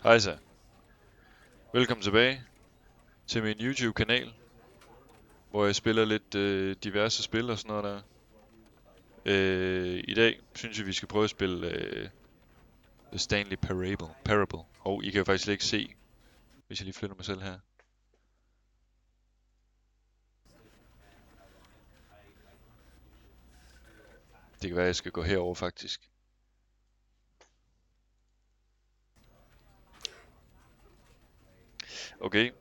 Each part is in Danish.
Hej så. Velkommen tilbage til min YouTube-kanal, hvor jeg spiller lidt diverse spil og sådan noget der. I dag synes jeg, vi skal prøve at spille The Stanley Parable. Og I kan jo faktisk slet ikke se, hvis jeg lige flytter mig selv her. Det kan være, at jeg skal gå herover faktisk. Okay.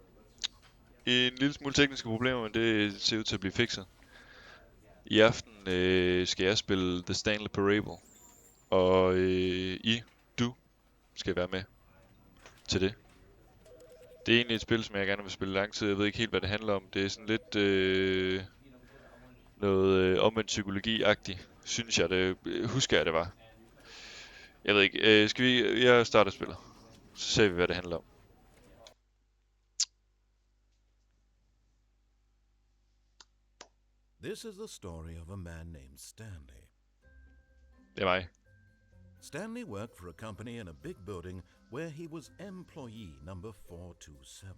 En lille smule tekniske problemer, men det ser ud til at blive fikset. I aften skal jeg spille The Stanley Parable. Og du skal være med til det. Det er egentlig et spil, som jeg gerne vil spille lang tid. Jeg ved ikke helt, hvad det handler om. Det er sådan lidt noget omvendt psykologi-agtigt, synes jeg det. Husker jeg, det var. Jeg ved ikke. Skal vi... Jeg starter spillet. Så ser vi, hvad det handler om. This is the story of a man named Stanley. Det er mig. Stanley worked for a company in a big building where he was employee number 427.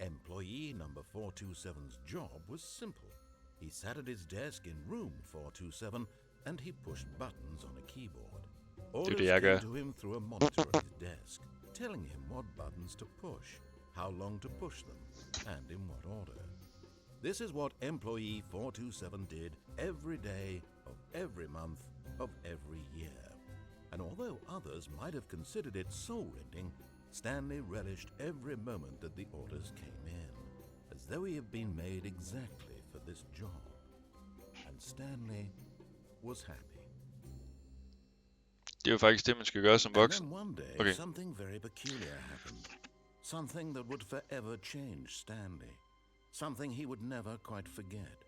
Employee number 427's job was simple. He sat at his desk in room 427 and he pushed buttons on a keyboard. Orders came to him through a monitor at his desk, telling him what buttons to push, how long to push them, and in what order. This is what employee 427 did every day of every month of every year. And although others might have considered it soul-rending, Stanley relished every moment that the orders came in, as though he had been made exactly for this job. And Stanley was happy. Det er jo faktisk det, man skal gøre som voksen. And then one day, something very peculiar happened. Something that would forever change Stanley. Something he would never quite forget.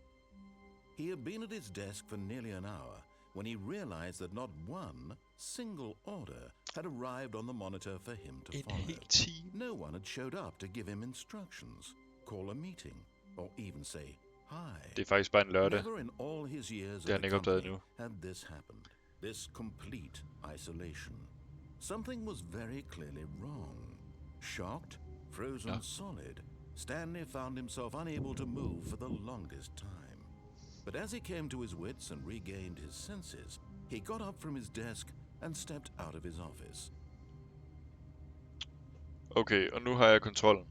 He had been at his desk for nearly an hour when he realized that not one single order had arrived on the monitor for him to follow. No one had showed up to give him instructions, call a meeting, or even say hi. Det er faktisk bare en lørdag. Never in all his years Det har han ikke opdaget endnu. had this happened. This complete isolation. Something was very clearly wrong. Shocked, frozen solid, Stanley found himself unable to move for the longest time. But as he came to his wits and regained his senses, he got up from his desk and stepped out of his office. Okay, og nu har jeg kontrollen.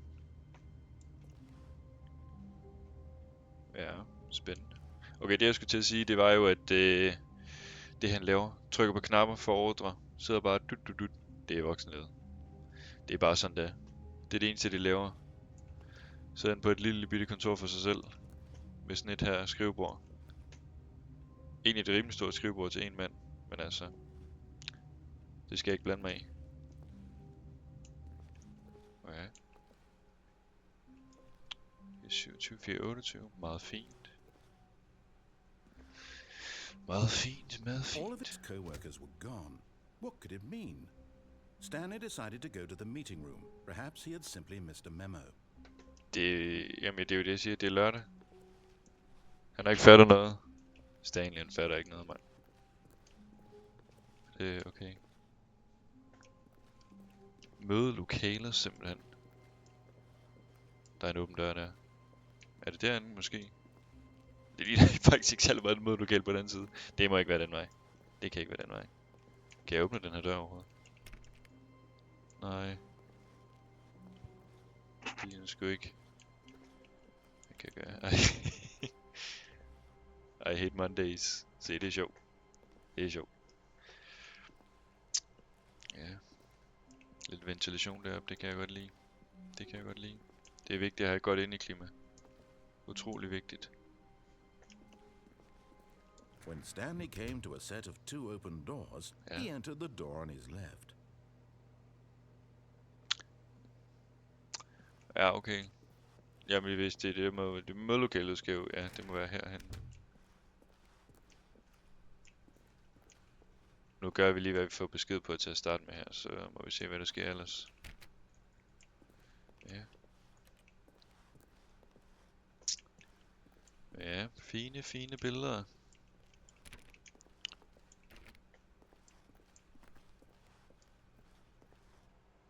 Ja, spændende. Okay, det jeg skulle til at sige, det var jo, at det han laver, trykker på knapper for ordre, sidder bare dut. Det er voksenledet. Det er bare sådan der. Det er det eneste, de laver. Sidder han på et lille bitte kontor for sig selv. Med sådan et her skrivebord. Egentlig det rimelig stort skrivebord til en mand. Men altså, det skal jeg ikke blande mig i. Okay. 27, 4, 28. Meget fint. Meget fint. All of its co-workers were gone. What could it mean? Stanley decided to go to the meeting room. Perhaps he had simply missed a memo. Jamen det er jo det, jeg siger. Det er lørdag. Han har ikke fattet noget. Stanley, han fatter ikke noget, mand. Det er okay. Møde lokaler, simpelthen. Der er en åben dør der. Er det derinde, måske? Det ligner faktisk ikke særlig meget et mødelokale på den side. Det må ikke være den vej. Det kan ikke være den vej. Kan jeg åbne den her dør overhovedet? Nej. Det er sgu ikke. Det kan jeg gøre. I hate Mondays. Se, det er sjovt. Det er sjovt. Ja. Lidt ventilation deroppe, det kan jeg godt lide. Det kan jeg godt lide. Det er vigtigt at have et godt indeklima. Utrolig vigtigt. When Stanley came to a set of 2 open doors, he entered the door on his left. Ja, okay. Jamen hvis det er det mødelokalet skal jo, ja, det må være herhen. Nu gør vi lige, hvad vi får besked på til at starte med her, så må vi se, hvad der sker ellers. Ja. Ja, fine billeder.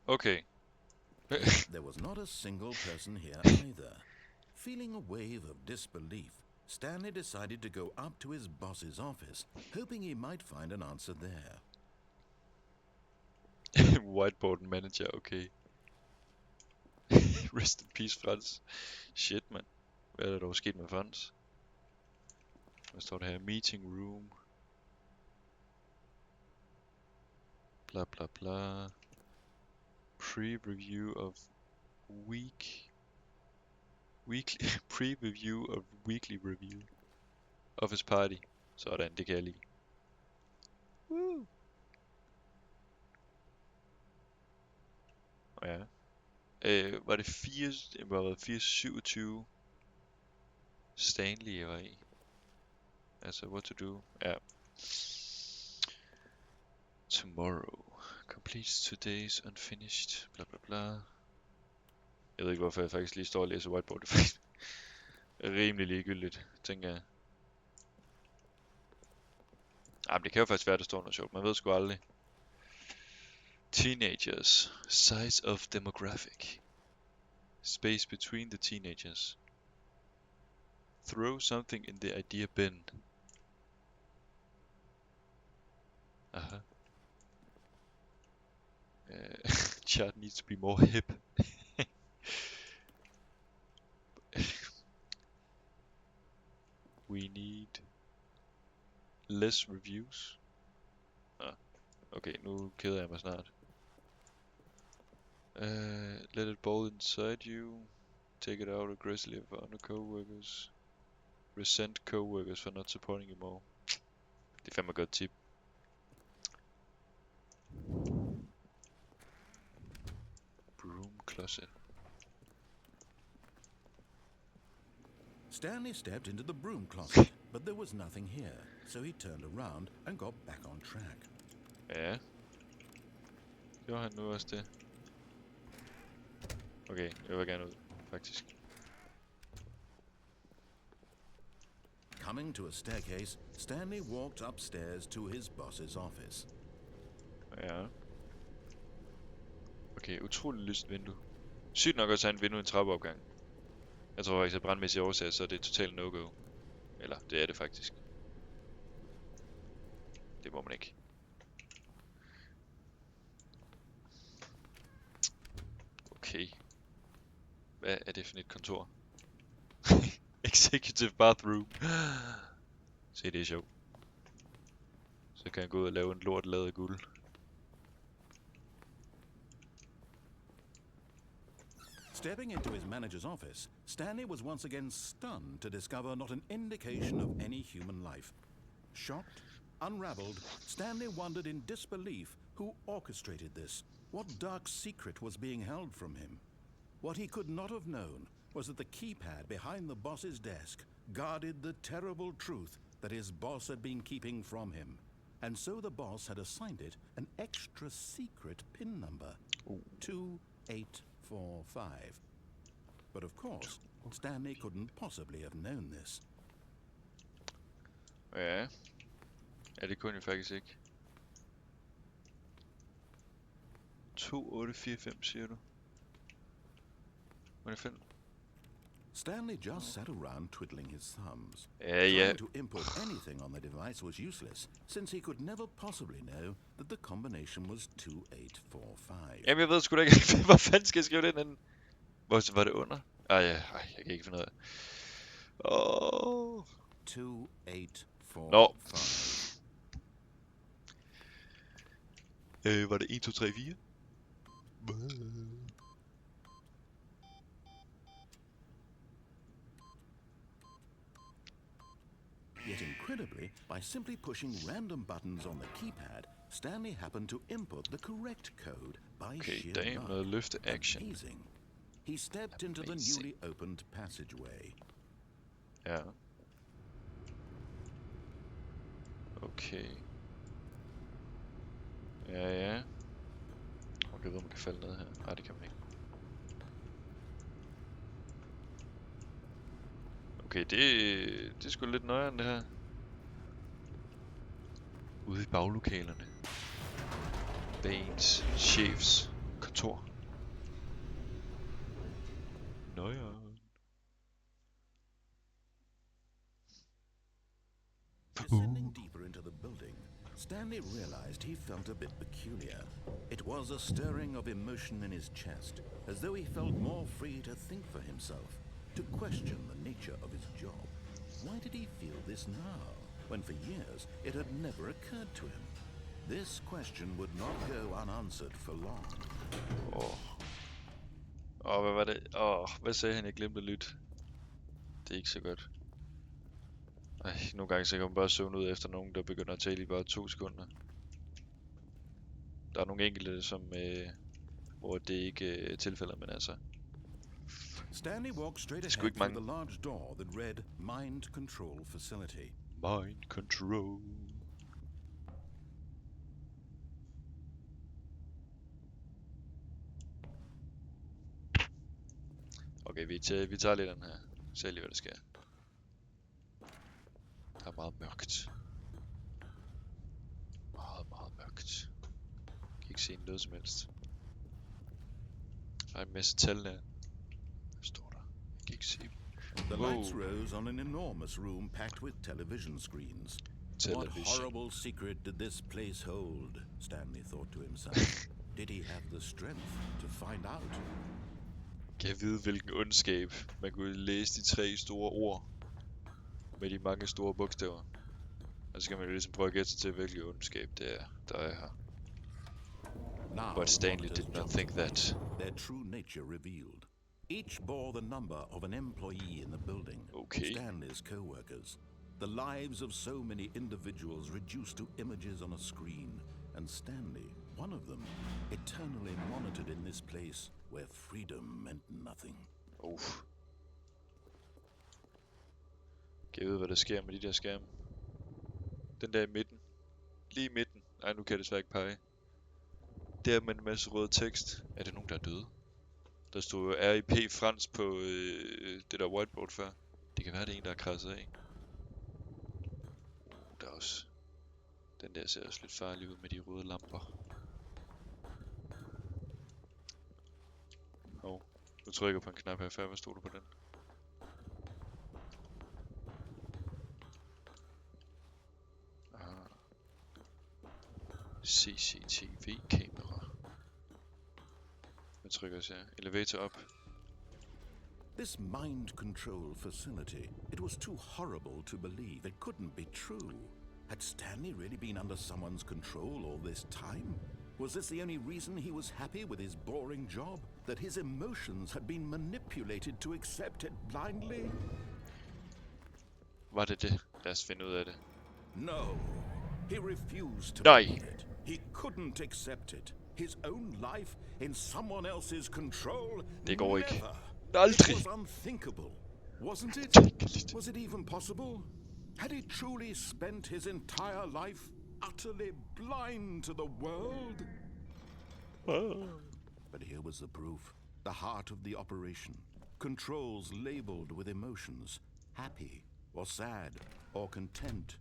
Okay, There was not a single person here either. Feeling a wave of disbelief, Stanley decided to go up to his boss's office, hoping he might find an answer there. Whiteboard manager, okay. Rest in peace, Frans. Shit, mand. Hvad er der dog sket med Frans? Hvad står der her? Meeting room. Bla bla bla. Pre-review of weekly pre-review of weekly review. Office party. Sådan, det kan jeg lide. Woo! Ja. Var det 427 Stanley jeg var i? Altså, what to do? Ja. Tomorrow. Completes today's unfinished. Bla bla bla. Jeg ved ikke hvorfor jeg faktisk lige står og læser whiteboard. Det er faktisk rimelig ligegyldigt, tænker jeg. Men det kan jo faktisk være, at der står noget sjovt. Man ved sgu aldrig. Teenagers. Size of demographic. Space between the teenagers. Throw something in the idea bin. Aha. Chart needs to be more hip. We need less reviews. Okay, nu keder jeg mig snart. Let it bowl inside you. Take it out aggressively for other co-workers. Resent co-workers for not supporting you more. Det er fandme et godt tip. Broom closet. Stanley stepped into the broom closet, but there was nothing here, so he turned around and got back on track. Ja. Gjorde han nu også det? Okay, jeg vil gerne ud, faktisk. Coming to a staircase, Stanley walked upstairs to his boss's office. Ja. Okay, utrolig lyst vindue. Sygt nok også have en vindue i en trappeopgang. Jeg tror faktisk, at brandmæssige årsager, så er det totalt no-go. Eller, det er det faktisk. Det må man ikke. Okay. Hvad er det for et kontor? Executive bathroom. Se, det er sjovt. Så kan jeg gå ud og lave en lort lavet af guld. Stepping into his manager's office, Stanley was once again stunned to discover not an indication of any human life. Shocked, unraveled, Stanley wondered in disbelief who orchestrated this. What dark secret was being held from him? What he could not have known was that the keypad behind the boss's desk guarded the terrible truth that his boss had been keeping from him. And so the boss had assigned it an extra secret PIN number. 2845. But of course, Stanley couldn't possibly have known this. Ja. Ja, det kunne jeg faktisk ikke. 2845 siger du? Hvad er det fint? Stanley just sat around twiddling his thumbs. Ja. Trying to input anything on the device was useless, since he could never possibly know that the combination was 2845. Jamen jeg ved sgu da ikke, hvor fanden skal jeg skrive det ind? Hvor var det under? Jeg kan ikke finde ud af. 2845. Nå. Var det 1, 2, 3, 4? Yet incredibly, by simply pushing random buttons on the keypad, Stanley happened to input the correct code by sheer luck. Noget løfte action. Amazing. He stepped into the newly opened passageway. Ja. Okay. Ja. Okay, hvor man kan falde ned her. Nej, det kan man ikke. Okay, det er sgu lidt nøjere end det her. Ude i baglokalerne. Bagens chefs kontor. Nøjeren. Descending deeper into the building, Stanley realized he felt a bit peculiar. It was a stirring of emotion in his chest, as though he felt more free to think for himself, to question the nature of his job. Why did he feel this now, when for years it had never occurred to him? This question would not go unanswered for long. Hvad var det? Hvad sagde han? Jeg glemte at lytte. Det er ikke så godt. Nogle gange så kan man bare søvne ud efter nogen, der begynder at tale i bare 2 sekunder. Der er nogle enkelte, som, hvor det ikke er tilfældet, men altså... Stanley walked straight ahead through the large door that read Mind Control Facility. Mind Control. Okay, vi tager lige den her. Se lige, hvad der sker. Der er meget mørkt. Meget mørkt. Jeg kan ikke se noget som helst. Der er en masse tal der. Hvad står der? Jeg kan ikke se dem. The lights rose on an enormous room packed with television screens. What horrible secret did this place hold? Stanley thought to himself. Did he have the strength to find out? Kan jeg vide, hvilken ondskab man kunne læse de 3 store ord med de mange store bogstaver? Og så kan man jo ligesom prøve at gætte sig til, hvilken ondskab det er, der er her. But Stanley did not think that. Their true nature revealed. Each bore the number of an employee in the building. Okay. Stanley's co-workers. The lives of so many individuals reduced to images on a screen. And Stanley, one of them, eternally monitored in this place where freedom meant nothing. Kan jeg vide, hvad der sker med de der skærme? Den der i midten. Lige i midten. Nej, nu kan jeg desværre ikke pege. Der med en masse rød tekst. Er det nogen, der er døde? Der stod jo RIP fransk på det der whiteboard før. Det kan være, det er en, der er krasset af. Der er også... Den der ser også lidt farlig ud med de røde lamper. Nu trykker jeg på en knap her før. Hvad stod der på den? CCTV-kamera. Hvad trykker jeg her? Elevator op. This mind control facility, it was too horrible to believe. It couldn't be true. Had Stanley really been under someone's control all this time? Was this the only reason he was happy with his boring job? That his emotions had been manipulated to accept it blindly? Var det det? Lad os finde ud af det. No. He refused to Nej. believe it. He couldn't accept it. His own life in someone else's control? Det går ikke. Never. Aldrig. It was unthinkable, wasn't it? Was it even possible? Had he truly spent his entire life utterly blind to the world? But here was the proof. The heart of the operation. Controls labeled with emotions. Happy or sad or content.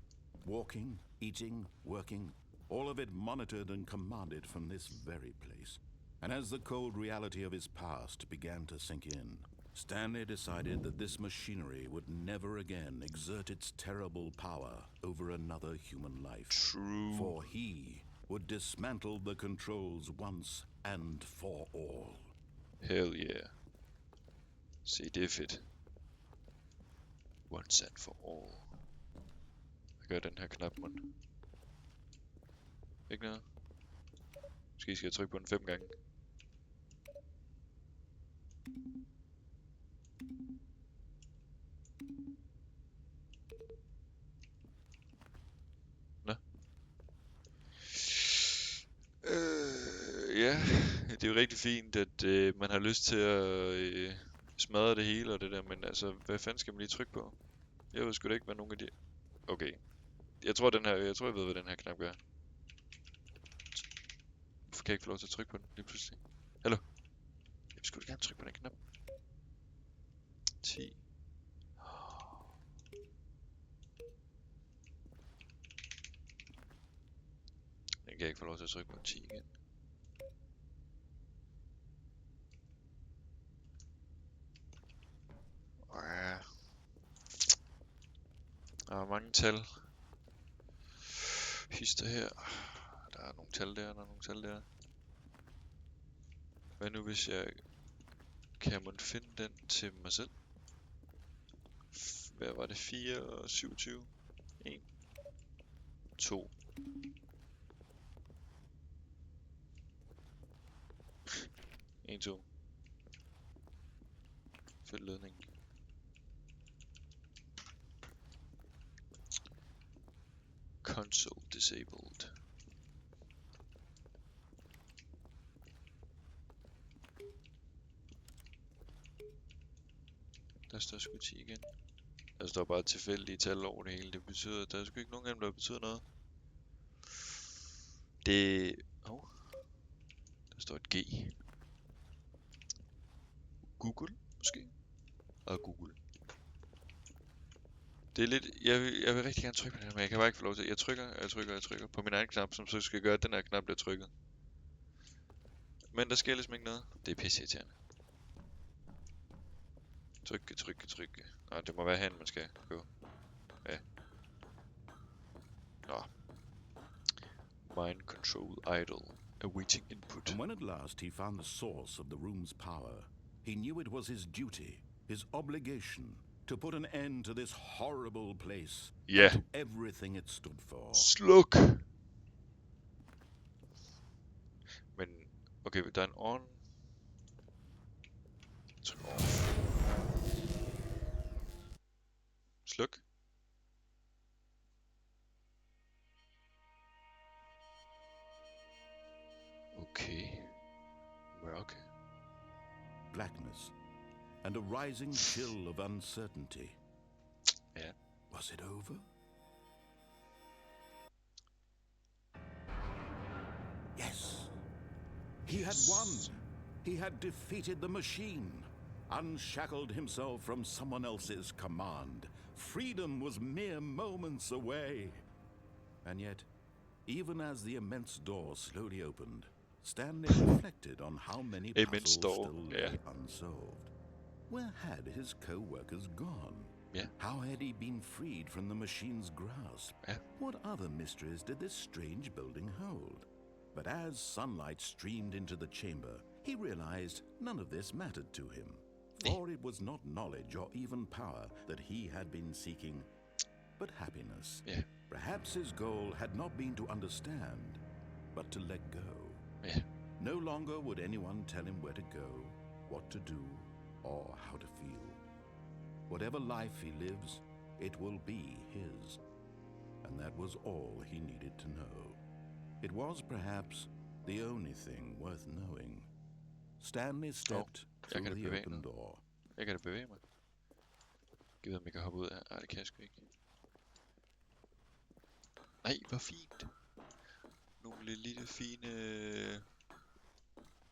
Walking, eating, working. All of it monitored and commanded from this very place. And as the cold reality of his past began to sink in, Stanley decided that this machinery would never again exert its terrible power over another human life. True. For he would dismantle the controls once and for all. Hell yeah. Se, det er fedt. Once and for all. Hvad gør den her knap, man? Ikke noget? Måske skal jeg trykke på den 5 gange. Nå. Ja, det er jo rigtig fint, at man har lyst til at smadre det hele og det der, men altså, hvad fanden skal man lige trykke på? Jeg ved sgu da ikke, hvad nogen af de... Okay. Jeg tror, jeg ved, hvad den her knap gør. Hvorfor kan jeg ikke få lov til at trykke på den lige pludselig? Hallo? Jeg skulle gerne trykke på den knap. 10. Den kan jeg ikke få lov til at trykke på 10 igen. tal. Hister her. Der er nogle tal der, der er nogle tal der. Hvad nu hvis jeg... Kan man finde den til mig selv? Hvad var det? 4 og 27? 1. 2. En, 2. Følg ledningen. Console disabled. Der står sgu 10 igen. Der står bare tilfældige tal over det hele. Det betyder, at der er sgu ikke nogen af dem, der betyder noget. Det... Der står et G. Google, måske? Og Google. Det er lidt... Jeg vil rigtig gerne trykke på det her, men jeg kan bare ikke få lov til. Jeg trykker på min egen knap, som så skal gøre, at den her knap bliver trykket. Men der sker ligesom ikke noget. Det er pisseirriterende. Trykke. Nå, det må være hen, man skal gå. Ja. Nå. Mind control idle. Awaiting input. And when at last he found the source of the room's power, he knew it was his duty, his obligation, to put an end to this horrible place. Yeah. And to everything it stood for. Sluk! Men, okay, der er en on. Tryk off. Sluk. Okay. Mørke. Blackness and a rising chill of uncertainty. Yeah. Was it over? Yes. He had won. He had defeated the machine, unshackled himself from someone else's command. Freedom was mere moments away. And yet, even as the immense door slowly opened, Stanley reflected on how many puzzles still lay unsolved. Where had his co-workers gone? Yeah. How had he been freed from the machine's grasp? Yeah. What other mysteries did this strange building hold? But as sunlight streamed into the chamber, he realized none of this mattered to him. For it was not knowledge or even power that he had been seeking, but happiness. Yeah. Perhaps his goal had not been to understand, but to let go. Yeah. No longer would anyone tell him where to go, what to do, or how to feel. Whatever life he lives, it will be his. And that was all he needed to know. It was perhaps the only thing worth knowing. Stanley stepped through the open door. Jeg kan da bevæge mig. Jeg ved, om jeg kan hoppe ud af. Ej, det kan jeg sgu ikke. Nej, hvor fint. Nogle lille fine...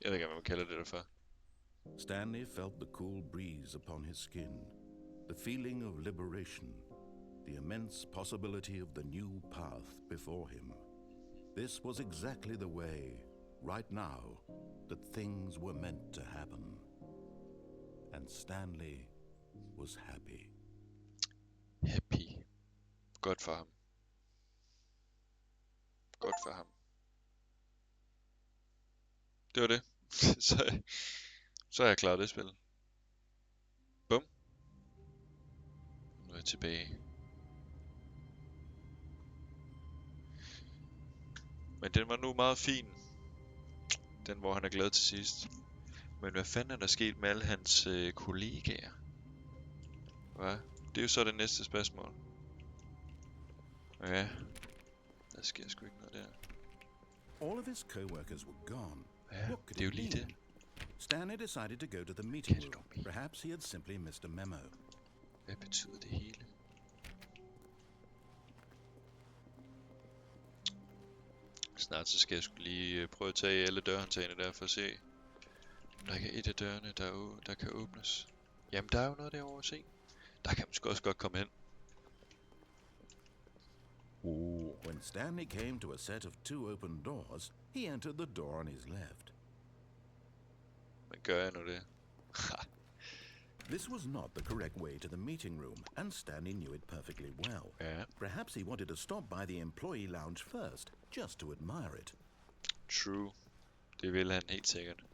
Jeg ved ikke, hvad man kalder det derfor. Stanley felt the cool breeze upon his skin, the feeling of liberation, the immense possibility of the new path before him. This was exactly the way, right now, that things were meant to happen. And Stanley was happy. Happy. Godt for ham. Godt for ham. Det var det. så er jeg klar det spil. Bum. Nu er jeg tilbage. Men den var nu meget fin. Den, hvor han er glad til sidst. Men hvad fanden er der sket med alle hans kollegaer? Hvad? Det er jo så det næste spørgsmål. Ja. Der sker sgu ikke noget der. All of his co-workers were gone. Ja, What could det er jo it lige mean? det. Stanley decided to go to the meeting Kan det room. dog mean? Perhaps he had simply missed a memo. Hvad betyder det hele? Snart så skal jeg sgu lige prøve at tage alle dørhåndtagene der for at se, om der ikke er et af dørene, der kan åbnes. Jamen, der er jo noget derovre at se. Der kan man sgu også godt komme hen. When Stanley came to a set of 2 open doors, he entered the door on his left. Men gør jeg nu det? This was not the correct way to the meeting room, and Stanley knew it perfectly well. Ja, Perhaps he wanted to stop by the employee lounge first, just to admire it. true. Det vil han helt sikkert.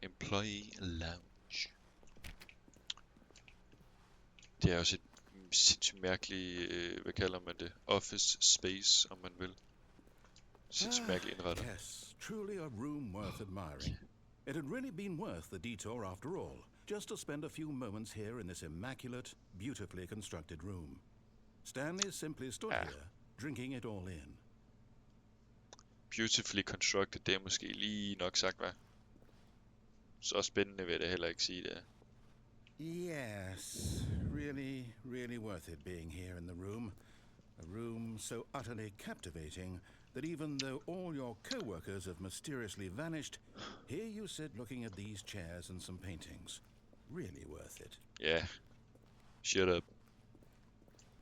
Employee lounge. Det er også et sindssygt mærkeligt, hvad kalder man det? Office space, om man vil. Sindssygt mærkeligt indrettet. Yes, truly a room worth admiring. It had really been worth the detour after all, just to spend a few moments here in this immaculate, beautifully constructed room. Stanley simply stood here, drinking it all in. Beautifully constructed, det er måske lige nok sagt, hvad? Så spændende vil det heller ikke sige, det er. Yes, really worth it being here in the room. A room so utterly captivating that even though all your co-workers have mysteriously vanished, here you sit looking at these chairs and some paintings. Really worth it. Yeah. Shut up.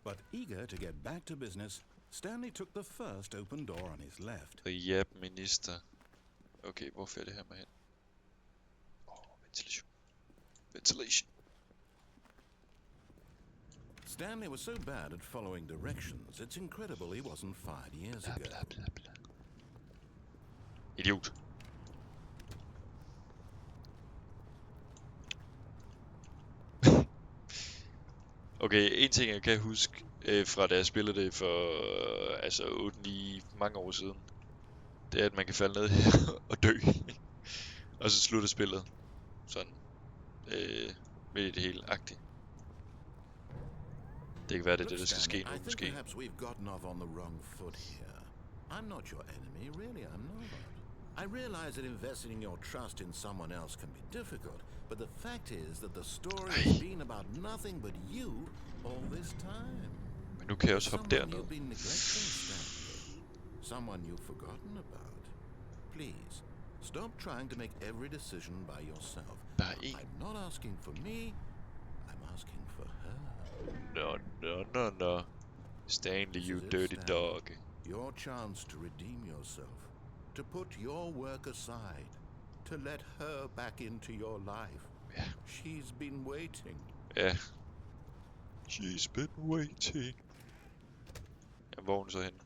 But eager to get back to business, Stanley took the first open door on his left. The minister. Okay, hvor fører det her med hen? Ventilation. Ventilation. Stanley was so bad at following directions, it's incredible he wasn't fired years Bla ago. bla bla bla. Idiot. Okay, en ting jeg kan huske fra da jeg spillede det for altså 8-9 mange år siden, det er at man kan falde ned her og dø. Og så slutter spillet sådan midt i det hele agtigt. Det kan være det, der skal ske nu I think måske. perhaps we've gotten off on the wrong foot here. I'm not your enemy, really, I'm not. I realize that investing in your trust in someone else can be difficult, but the fact is that the story has been about nothing but you all this time. Men nu kan jeg også hoppe Someone derned. you've been neglecting, Stanley. Someone you've forgotten about. Please, stop trying to make every decision by yourself. Bare en. I'm not asking for me, I'm asking for her. No. Stanley, you dirty dog. Your chance to redeem yourself, to put your work aside, to let her back into your life. Yeah. She's been waiting. Ja. She's been waiting. Ja, hvor er hun så henne?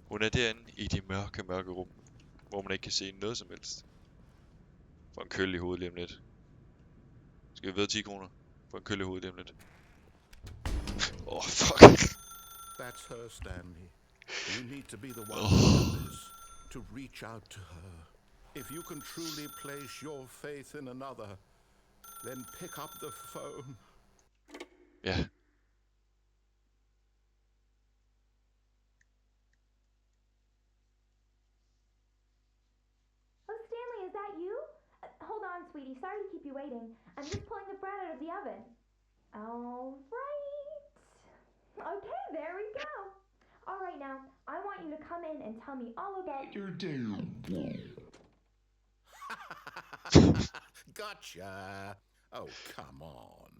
Hun er derinde i de mørke rum, hvor man ikke kan se noget som helst. For en køl i hovedet lige om lidt. Skal vi ved 10 kroner? For en køl i hovedet lige om lidt. Fuck. That's her, Stanley. You need to be the one to do this, to reach out to her. If you can truly place your faith in another, then pick up the phone. Ja. Oh, Stanley, is that you? Hold on, sweetie. Sorry to keep you waiting. I'm just pulling the bread out of the oven. All right. Okay, there we go. All right, now, I want you to come in and tell me all about your day. Gotcha. Oh, come on.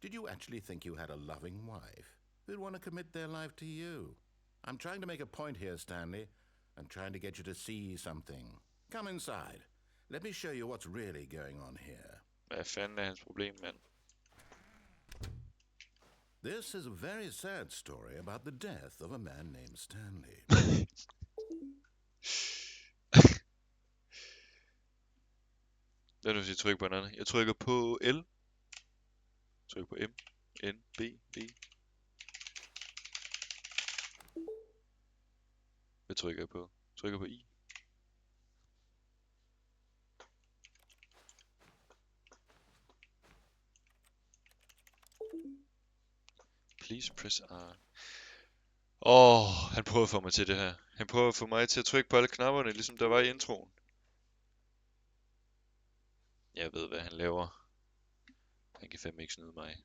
Did you actually think you had a loving wife who'd want to commit their life to you? I'm trying to make a point here, Stanley. I'm trying to get you to see something. Come inside. Let me show you what's really going on here. Hvad fanden er hans problem, mand? This is a very sad story about the death of a man named Stanley. Lad os sige tryk på en anden. Jeg trykker på L. Tryk på M. N. B. B. Hvad trykker jeg på? Trykker på I. Please press R. Han prøver at få mig til det her. Han prøver at få mig til at trykke på alle knapperne, ligesom der var i introen. Jeg ved, hvad han laver. Han kan fandme ikke snyde mig.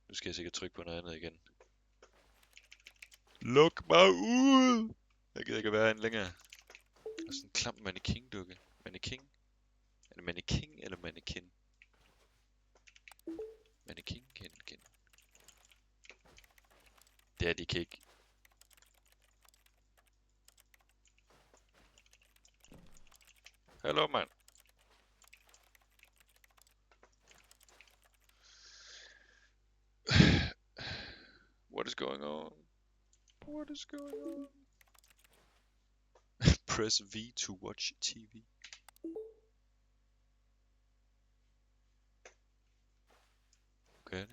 Nu skal jeg sikkert trykke på noget andet igen. Luk mig ud! Jeg gider ikke være en længere. Og sådan en klam mannequin-dukke. Mannequin? Er det mannequin eller mannequin? Mannequin, ken. Det er de kan ikke. Hallo, mand. What is going on? What is going on? Press V to watch TV. Okay.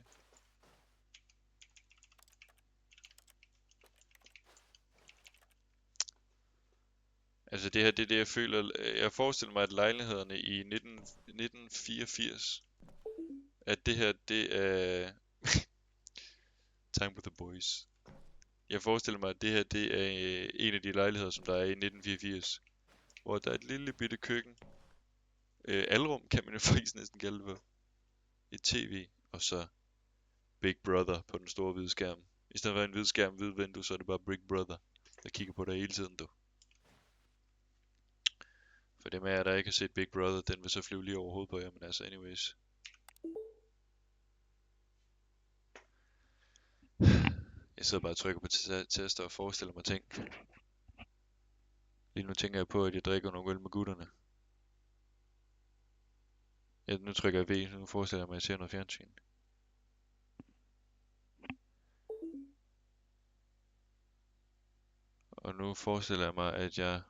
Altså det her, det er det, jeg føler. Jeg forestiller mig, at lejlighederne i 1984, at det her, det er Time with the Boys. Jeg forestiller mig, at det her, det er en af de lejligheder, som der er i 1984, hvor der er et lille bitte køkken. Alrum kan man jo faktisk næsten kalde det for. Et tv, og så Big Brother på den store hvide skærm. I stedet for en hvid skærm, hvid vindue, så er det bare Big Brother, der kigger på dig hele tiden, du. For det med, at der ikke har set Big Brother, den vil så flyve lige over hovedet på jer, men altså anyways. Jeg sidder bare og trykker på tester og forestiller mig ting. Lige nu tænker jeg på, at jeg drikker nogle øl med gutterne. Ja, nu trykker jeg V, så nu forestiller jeg mig, at jeg ser noget fjernsyn. Og nu forestiller jeg mig, at jeg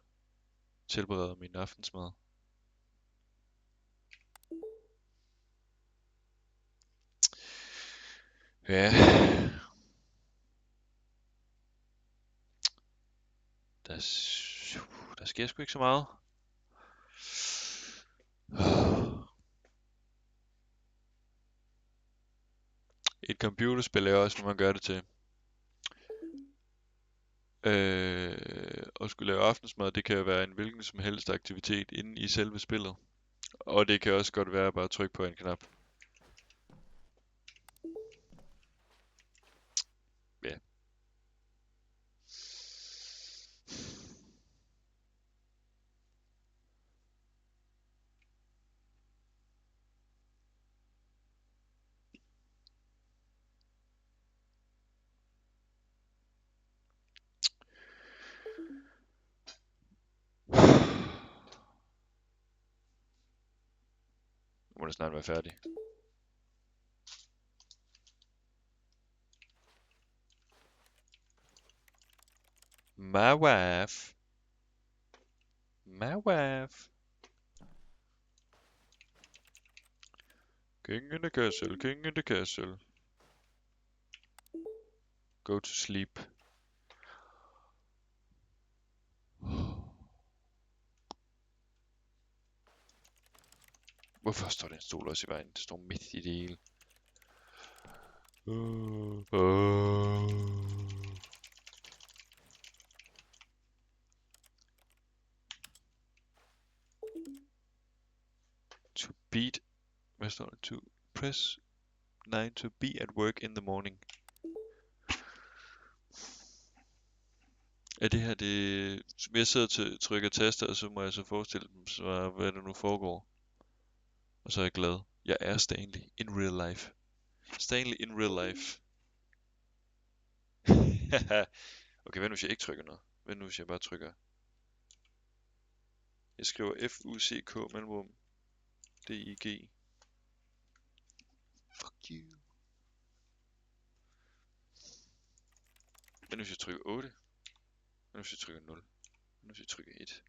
tilbereder min aftensmad. Ja. Der sker sgu ikke så meget. Et computerspil er også, hvad man gør det til. Og skulle lave aftensmad, det kan jo være en hvilken som helst aktivitet inde i selve spillet. Og det kan også godt være bare at trykke på en knap. Ja. Nu må det snart være færdig. My wife. My wife. King in the castle, king in the castle. Go to sleep. Hvorfor står den stol også i vejen? Det står midt i det hele. To beat. Hvad står der? To press 9 to be at work in the morning. Er det her det... Jeg sidder til trykker taster, og så må jeg så forestille dem, så hvad der nu foregår. Og så er jeg glad. Jeg er Stanley in real life. Stanley in real life. Okay, hvad nu hvis jeg ikke trykker noget? Hvad nu hvis jeg bare trykker? Jeg skriver FUCK mellemrum DIG. Fuck you. Hvad nu hvis jeg trykker 8? Hvad nu hvis jeg trykker 0? Hvad nu hvis jeg trykker 1?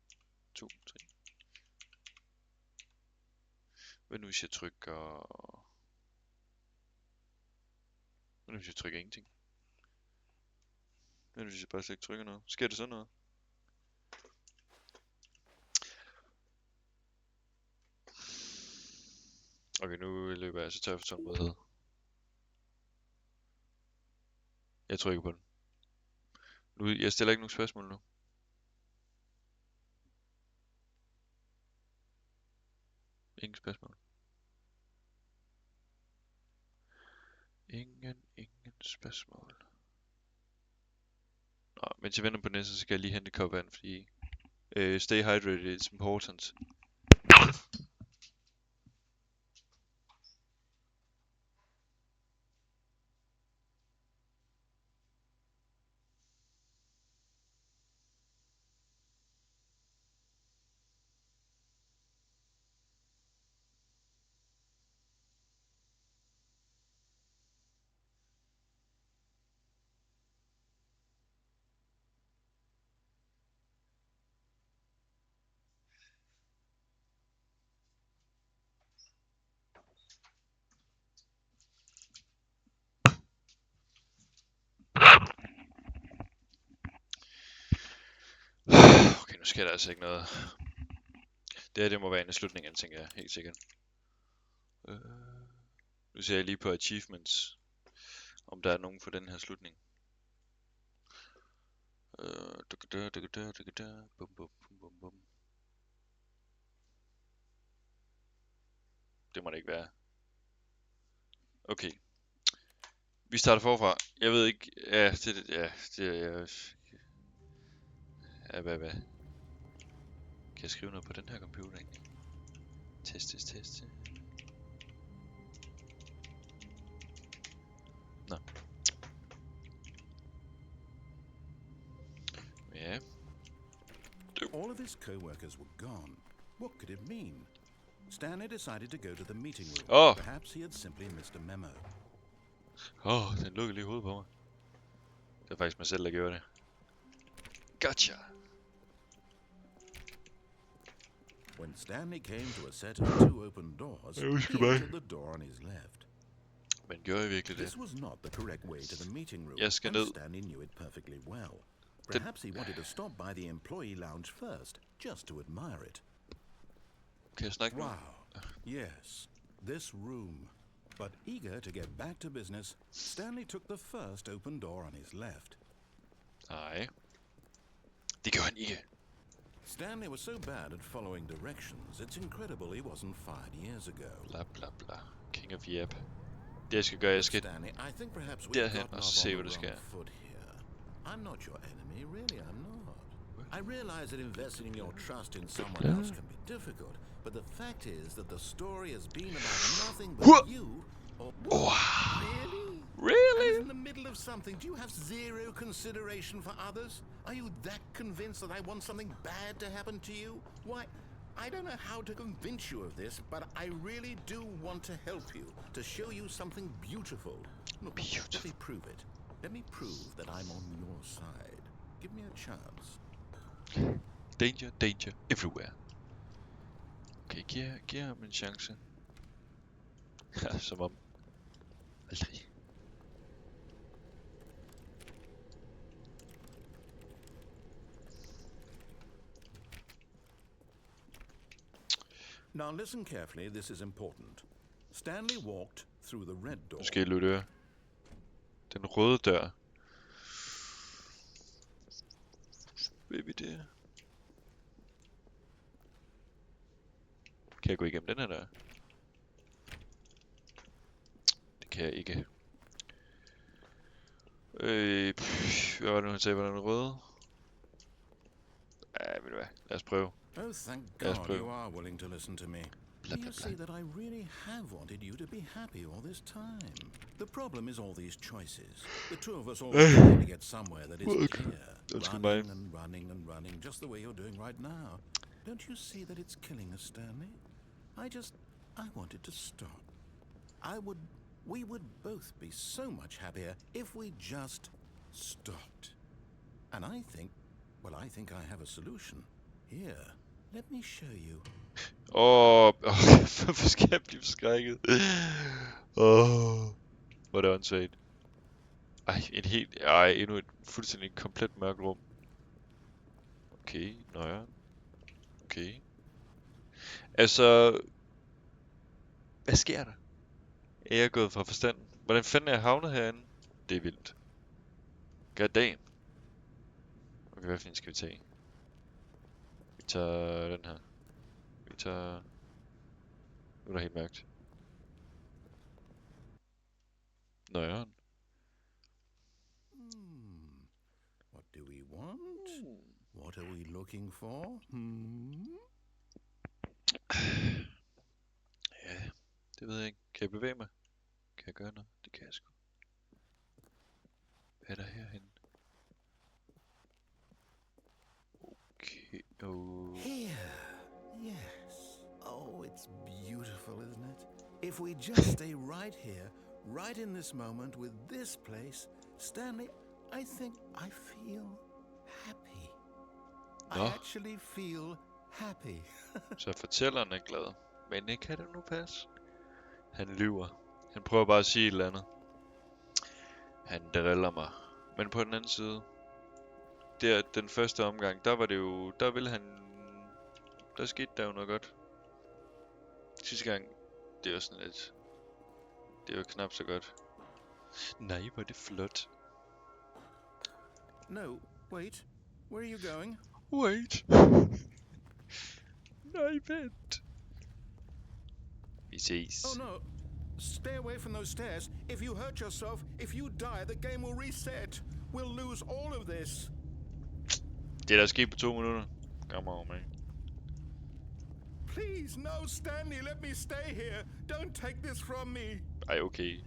2, 3. Hvad nu hvis jeg trykker... Hvad nu hvis jeg trykker ingenting? Hvad nu hvis jeg bare slet ikke trykker noget? Sker det sådan noget? Okay, nu løber jeg så tør for tålmodighed. Jeg trykker på den. Nu, jeg stiller ikke nogen spørgsmål nu. Ingen spørgsmål. Ingen spørgsmål. Nå, mens jeg venter på den, så skal jeg lige hente et kop vand, fordi stay hydrated is important. nu sker der altså ikke noget. Det her, det må være en af slutningerne, tænker jeg, helt sikkert. Nu ser jeg lige på achievements, om der er nogen for den her slutning. Det må det ikke være. Okay. Vi starter forfra. Jeg ved ikke... Hvad? Kan jeg skrive noget på den her computer egentlig? Test. Nå. Ja. All of his co-workers were gone. What could it mean? Stanley decided to go to the meeting room. Oh. Perhaps he had simply missed a memo. Den lukkede lige hovedet på mig. Det var faktisk mig selv, der gjorde det. Gotcha! When Stanley came to a set of 2 open doors, he entered the door on his left. Men gjorde jeg virkelig det? This was not the correct way to the meeting room, Jeg skal and ned. Stanley knew it perfectly well. Perhaps he wanted to stop by the employee lounge first, just to admire it. Kan jeg snakke nu? Wow. Yes, this room. But eager to get back to business, Stanley took the first open door on his left. Nej. Det gjorde han ikke. Stanley was so bad at following directions, it's incredible he wasn't fired years ago. Bla bla bla. King of Yap. Det jeg skal gøre, jeg skal Stanley, I think perhaps we've derhen gotten og off så se, on hvad the der sker. wrong foot here. I'm not your enemy, really, I'm not. I realize that investing your trust in someone else can be difficult, but the fact is that the story has been about nothing but you. Or really? Really? In the middle of something, do you have zero consideration for others? Are you that convinced that I want something bad to happen to you? Why, I don't know how to convince you of this, but I really do want to help you, to show you something beautiful. Look, let me prove it. Let me prove that I'm on your side. Give me a chance. Danger everywhere. Okay, giv ham en chance. Ja, som om. Aldrig. Now listen carefully, this is important. Stanley walked through the red door. Nu skal I lytte øre. Den røde dør. Baby det. Kan jeg gå igennem den her dør? Det kan jeg ikke. Hvad var det nu, han sagde, var den røde? Ja, ved du hvad? Lad os prøve. Oh, thank Yes, God bro. you are willing to listen to me. Blah, You blah, see blah. that I really have wanted you to be happy all this time. The problem is all these choices. The two of us always trying to get somewhere that isn't clear. That's Running goodbye. and running and running, just the way you're doing right now. Don't you see that it's killing us, Stanley? I wanted to stop. We would both be so much happier if we just stopped. And I think I have a solution. Here, let me show you. Hvorfor skal jeg blive forskrækket? Hvor er det åndssvagt. Endnu et fuldstændig komplet mørkt rum. Okay, nøjere. Okay. Altså... Hvad sker der? Er jeg gået fra forstanden? Hvordan fanden er jeg havnet herinde? Det er vildt. God damn. Okay, hvad fint skal vi tage? Vi tager den her. Vi tager... Nu er der helt mørkt. Nøjeren. What do we want? What are we looking for? Ja, det ved jeg ikke. Kan jeg bevæge mig? Kan jeg gøre noget? Det kan jeg sgu. Hvad er der herhenne? Okay, Here. Yes. Oh, it's beautiful, isn't it? If we just stay right here, right in this moment with this place, Stanley, I think I feel happy. Nå. I actually feel happy. Så fortælleren er glad. Men ikke kan det nu passe? Han lyver. Han prøver bare at sige et eller andet. Han driller mig. Men på den anden side, der den første omgang, der var det jo, der ville han, der skete der jo noget godt. Sidste gang, det var sådan lidt, det var knap så godt. Nej, hvor er det flot. No, wait. Where are you going? Wait. Nej, vent. Vi ses. Oh no. Stay away from those stairs. If you hurt yourself, if you die, the game will reset. We'll lose all of this. Det er der sket på 2 minutter. Come on, man. Please, no, Stanley, let me stay here. Don't take this from me. Ej, okay.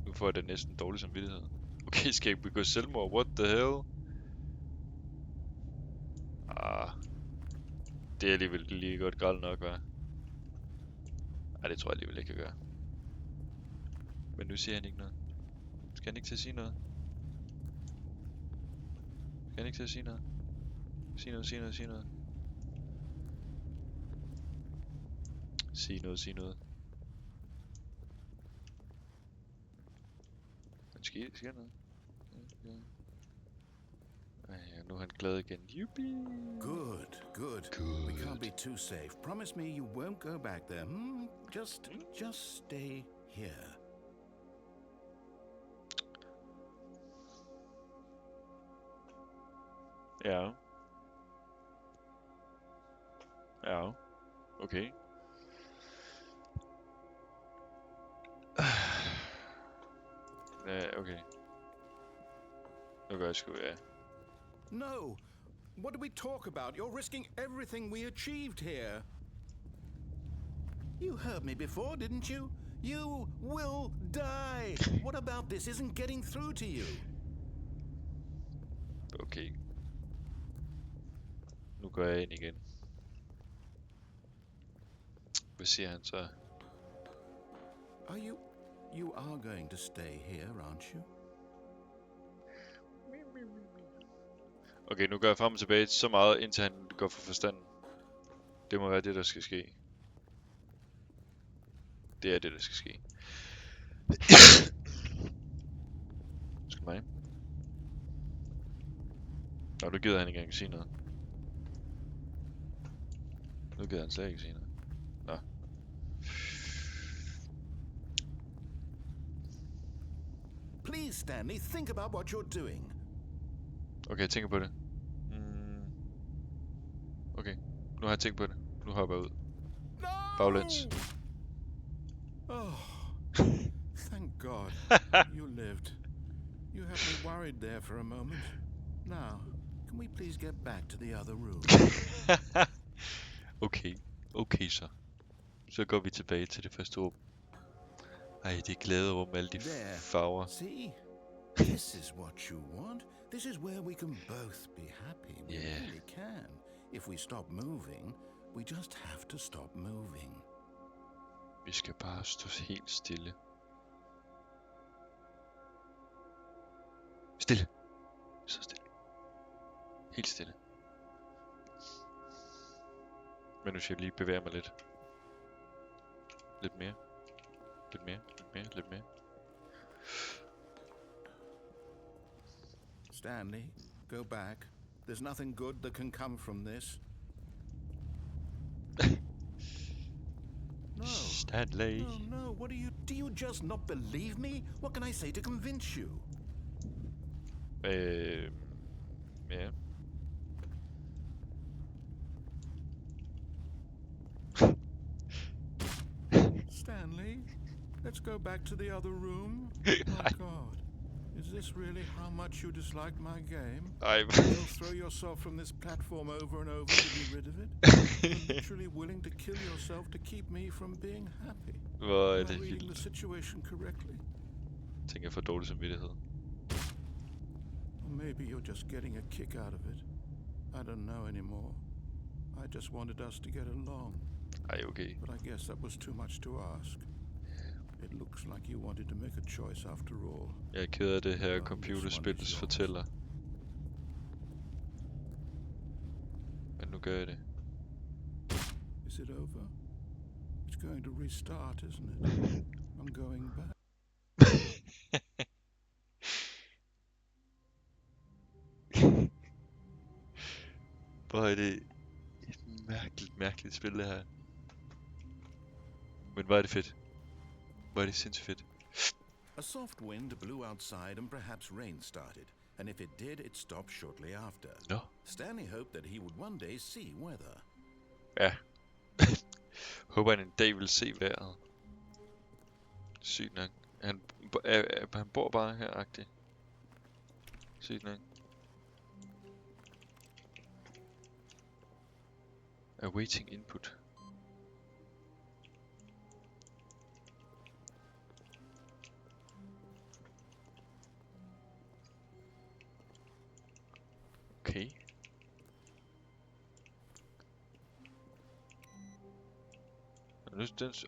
Nu får jeg da næsten dårlig samvittighed. Okay, skal jeg begå selvmord? What the hell? Ah. Det er alligevel lige godt grædt nok, hva'? Ej, det tror jeg alligevel ikke, jeg gør. Men nu siger han ikke noget. Skal han ikke til at sige noget? Skal han ikke til at sige noget? Sig noget, sig noget, sig noget. Sig noget, sig noget. Han siger noget. Ja. Ej, nu er han glad igen. Yuppie! Good, good. Good. We can't be too safe. Promise me you won't go back there. Just stay here. Ja. Ja. Okay. Ja, okay. Nu gør jeg sgu, ja. No. What do we talk about? You're risking everything we achieved here. You heard me before, didn't you? You will die. What about this isn't getting through to you? Okay. Nu går jeg ind igen. Hvad siger han så? You are going to stay here, aren't you? Okay, nu går jeg frem og tilbage så meget, indtil han går for forstanden. Det må være det, der skal ske. Det er det, der skal ske. Skal mig? Nå, nu gider han ikke engang sige noget. Nu gider han slet ikke sige noget. Nå. Please, Stanley, think about what you're doing. Okay, jeg tænker på det. Okay, nu har jeg tænkt på det. Nu hopper jeg ud. No! Baglæns. Oh, thank God you lived. You had me worried there for a moment. Now, can we please get back to the other room? Okay, okay så. Så går vi tilbage til det første rum. Ej, det er glæderum med alle de There. farver. See? This is what you want. This is where we can both be happy. We Yeah. really can. If we stop moving, we just have to stop moving. Vi skal bare stå helt stille. Stille. Så stille. Helt stille. Men nu skal jeg lige bevæge mig lidt. Lidt mere. Lidt mere. Lidt mere. Lidt mere. Stanley, go back. There's nothing good that can come from this. No. Stanley. No, what do you just not believe me? What can I say to convince you? Ja. Stanley, let's go back to the other room. Oh God, is this really how much you dislike my game? Ej, You'll throw yourself from this platform over and over to be rid of it? You're literally willing to kill yourself to keep me from being happy. hvor er Am I det reading the vildt. situation correctly? Tænker jeg får dårlig samvittighed. Or maybe you're just getting a kick out of it. I don't know anymore. I just wanted us to get along, Ej, okay. but I guess that was too much to ask. It looks like you wanted to make a choice after all. Jeg er ked af det her Well, this computerspils one is yours. fortæller. Men nu gør jeg det. Is it over? It's going to restart, isn't it? I'm going back. Hvor er det et mærkeligt spil, det her. Men hvor er det fedt. Hvor er det sindssygt fedt. A soft wind blew outside and perhaps rain started, and if it did, it stopped shortly after. Nå. Stanley hoped that he would one day see weather. Ja. Håber han en dag vil se vejret. Sygt nok. Han bor bare her-agtigt. Sygt nok. Awaiting input. Okay.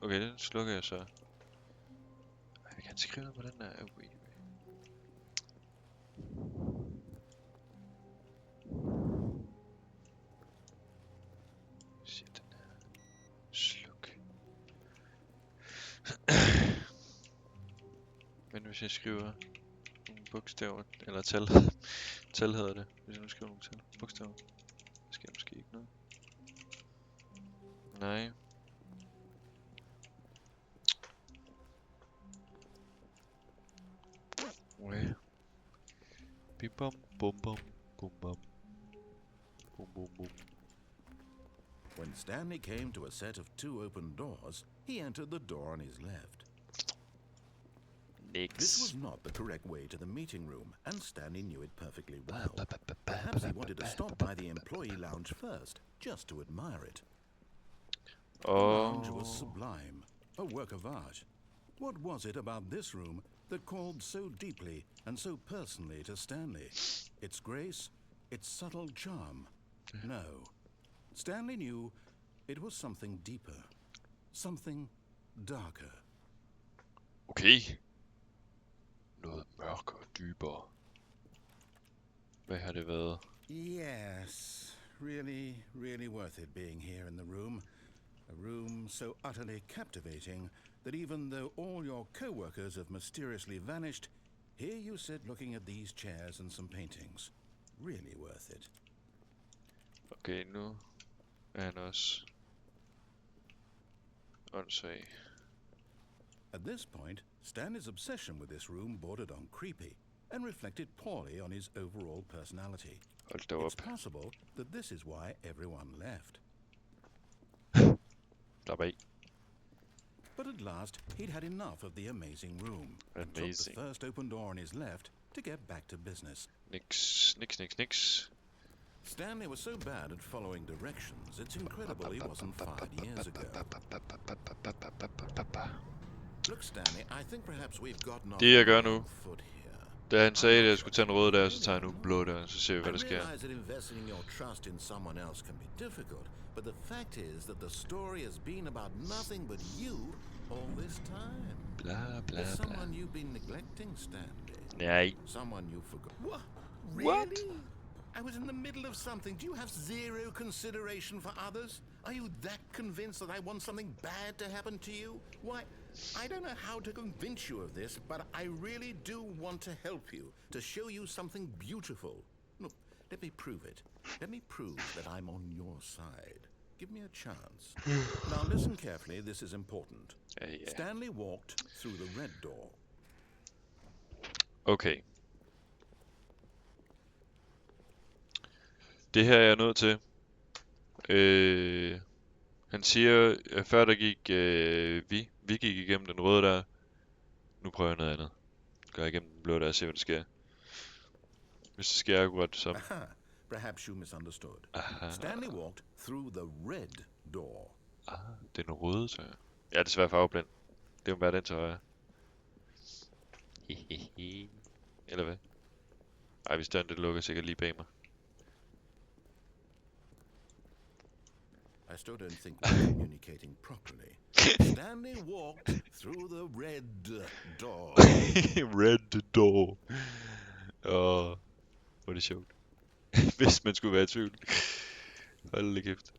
Okay, den slukker jeg så. Jeg kan skrive noget på den der. Wait. Shit, den her. Sluk. Men hvis jeg skriver nogle bogstaver, eller tal, tal hedder det, hvis jeg nu skriver nogle tal, bogstaver, der sker måske ikke noget. Nej. Okay. Bim bum bum bum bum bum. Bum bum bum. When Stanley came to a set of 2 open doors, he entered the door on his left. This was not the correct way to the meeting room, and Stanley knew it perfectly well. Perhaps he wanted to stop by the employee lounge first, just to admire it. The lounge was sublime, a work of art. What was it about this room that called so deeply and so personally to Stanley? Its grace, its subtle charm? No. Stanley knew it was something deeper, something darker. Okay. Noget mørkere, dybere. Hvad har det været? Yes, really worth it being here in the room. A room so utterly captivating that even though all your co-workers have mysteriously vanished, here you sit looking at these chairs and some paintings. Really worth it. Okay, nu er han også åndssvag. At this point, Stanley's obsession with this room bordered on creepy and reflected poorly on his overall personality. Hold da It's op. possible that this is why everyone left. Slap af. But at last, he'd had enough of the amazing room and took the first open door on his left to get back to business. Niks. Stanley was so bad at following directions, it's incredible he wasn't fired years ago. Look, Stanley, I think perhaps we've gotten off Det jeg gør the nu, wrong foot here. da han sagde, at jeg skulle tage en rød der, så tager jeg nu en blå der, så ser vi, hvad der I sker. realize that investing your trust in someone else can be difficult, but the fact is that the story has been about nothing but you all this time. Bla bla There's bla. someone you've been neglecting, Stanley. Nej. Someone you forgot. What? What? Really? I was in the middle of something. Do you have zero consideration for others? Are you that convinced that I want something bad to happen to you? Why, I don't know how to convince you of this, but I really do want to help you, to show you something beautiful. Look, let me prove it. Let me prove that I'm on your side. Give me a chance. Now listen carefully, this is important. Ja. Stanley walked through the red door. Okay. Det her er jeg nødt til. Han siger, før der gik vi gik igennem den røde der. Nu prøver jeg noget andet. Går jeg igennem den blå der og ser, hvad der sker. Hvis det sker akkurat det samme. Aha, perhaps you misunderstood. Stanley walked through the red door. Det er den røde, så jeg. Jeg er desværre farveblind. Det må være den til højre. Eller hvad? Ej, hvis den lukker sikkert lige bag mig. I still don't think we're communicating properly. Stanley walked through the red door. Red door. Hvor er det sjovt. Hvis man skulle være i tvivl. Hold da kæft.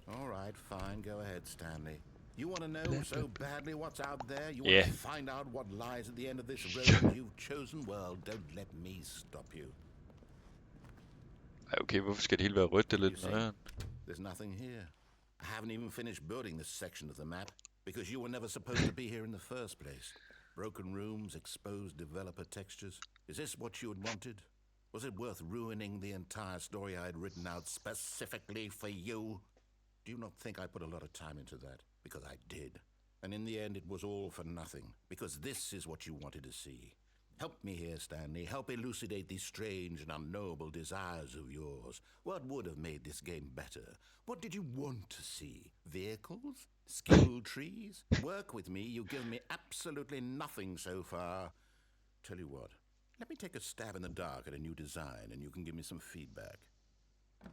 All right, fine. Go ahead, Stanley. You want to know so badly what's out there? You want to find out what lies at the end of this road you've chosen? Well, don't let me stop you. Ej, okay, hvorfor skal det hele være rødt eller You lidt see? nøjere? There's nothing here. I haven't even finished building this section of the map because you were never supposed to be here in the first place. Broken rooms, exposed developer textures. Is this what you had wanted? Was it worth ruining the entire story I had written out specifically for you? Do you not think I put a lot of time into that? Because I did. And in the end, it was all for nothing. Because this is what you wanted to see. Help me here, Stanley. Help elucidate these strange and unknowable desires of yours. What would have made this game better? What did you want to see? Vehicles? Skill trees? Work with me. You've given me absolutely nothing so far. Tell you what. Let me take a stab in the dark at a new design, and you can give me some feedback.